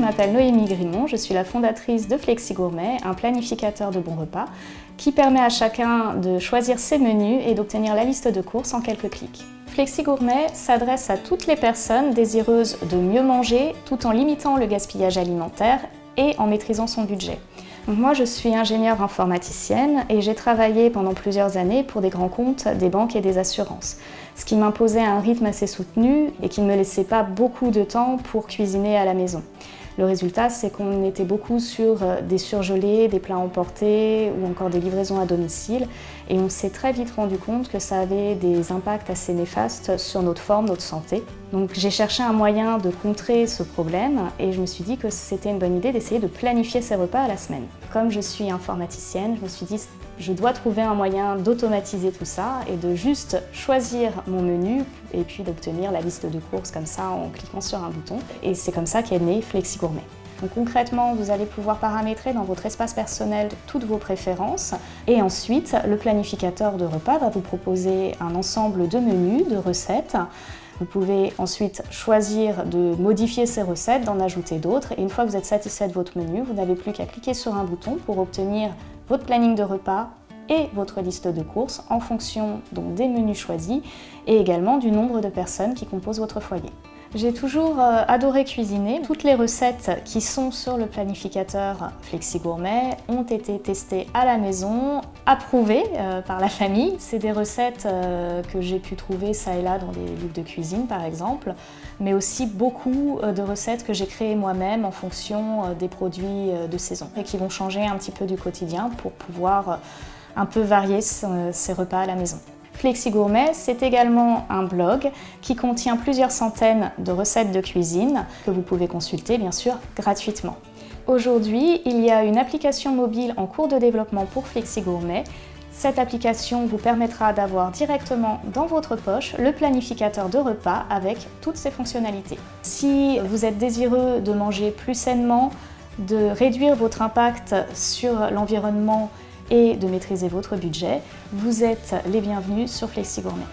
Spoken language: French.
m'appelle Noémie Grimont, je suis la fondatrice de Flexi Gourmet, un planificateur de bons repas qui permet à chacun de choisir ses menus et d'obtenir la liste de courses en quelques clics. Flexi Gourmet s'adresse à toutes les personnes désireuses de mieux manger tout en limitant le gaspillage alimentaire et en maîtrisant son budget. Donc moi, je suis ingénieure informaticienne et j'ai travaillé pendant plusieurs années pour des grands comptes, des banques et des assurances, ce qui m'imposait un rythme assez soutenu et qui ne me laissait pas beaucoup de temps pour cuisiner à la maison. Le résultat, c'est qu'on était beaucoup sur des surgelés, des plats emportés ou encore des livraisons à domicile et on s'est très vite rendu compte que ça avait des impacts assez néfastes sur notre forme, notre santé. Donc j'ai cherché un moyen de contrer ce problème et je me suis dit que c'était une bonne idée d'essayer de planifier ses repas à la semaine. Comme je suis informaticienne, je me suis dit je dois trouver un moyen d'automatiser tout ça et de juste choisir mon menu et puis d'obtenir la liste de courses comme ça en cliquant sur un bouton. Et c'est comme ça qu'est né Flexi Gourmet. Donc concrètement, vous allez pouvoir paramétrer dans votre espace personnel toutes vos préférences et ensuite le planificateur de repas va vous proposer un ensemble de menus, de recettes. Vous pouvez ensuite choisir de modifier ces recettes, d'en ajouter d'autres et une fois que vous êtes satisfait de votre menu, vous n'avez plus qu'à cliquer sur un bouton pour obtenir votre planning de repas et votre liste de courses en fonction donc des menus choisis et également du nombre de personnes qui composent votre foyer. J'ai toujours adoré cuisiner. Toutes les recettes qui sont sur le planificateur Flexi Gourmet ont été testées à la maison, approuvées par la famille. C'est des recettes que j'ai pu trouver ça et là dans des livres de cuisine par exemple, mais aussi beaucoup de recettes que j'ai créées moi-même en fonction des produits de saison et qui vont changer un petit peu du quotidien pour pouvoir un peu varier ses repas à la maison. Flexi Gourmet, c'est également un blog qui contient plusieurs centaines de recettes de cuisine que vous pouvez consulter bien sûr gratuitement. Aujourd'hui, il y a une application mobile en cours de développement pour Flexi Gourmet. Cette application vous permettra d'avoir directement dans votre poche le planificateur de repas avec toutes ses fonctionnalités. Si vous êtes désireux de manger plus sainement, de réduire votre impact sur l'environnement et de maîtriser votre budget, vous êtes les bienvenus sur Flexi Gourmet.